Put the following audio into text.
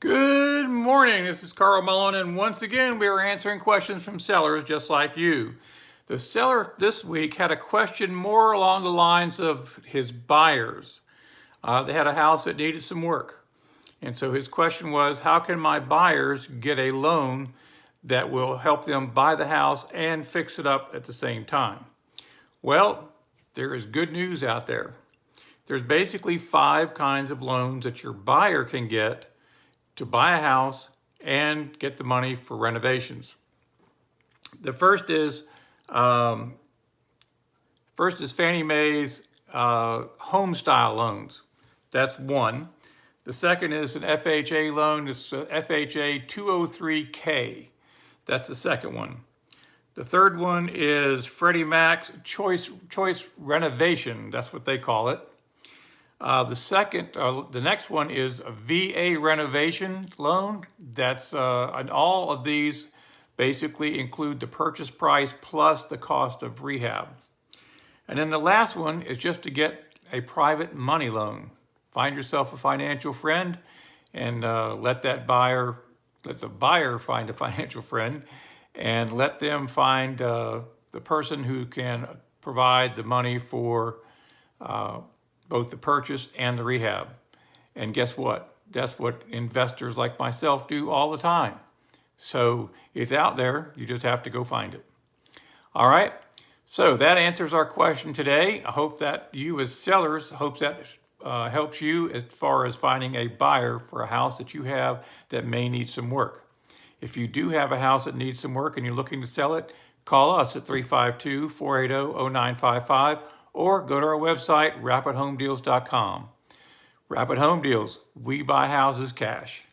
Good morning, this is Carl Mullen, and once again we are answering questions from sellers just like you. The seller this week had a question more along the lines of his buyers. They had a house that needed some work. And so his question was, how can my buyers get a loan that will help them buy the house and fix it up at the same time? Well, there is good news out there. There's basically 5 kinds of loans that your buyer can get to buy a house and get the money for renovations. The first is Fannie Mae's home style loans. That's one. The second is an FHA loan. It's FHA 203K. That's the second one. The third one is Freddie Mac's Choice Renovation. That's what they call it. The next one is a VA renovation loan. And all of these basically include the purchase price plus the cost of rehab. And then the last one is just to get a private money loan. Find yourself a financial friend and let the buyer find a financial friend and let them find the person who can provide the money for both the purchase and the rehab. And guess what? That's what investors like myself do all the time. So it's out there, you just have to go find it. All right, so that answers our question today. I hope that you as sellers, helps you as far as finding a buyer for a house that you have that may need some work. If you do have a house that needs some work and you're looking to sell it, call us at 352-480-0955 or go to our website, rapidhomedeals.com. Rapid Home Deals, we buy houses cash.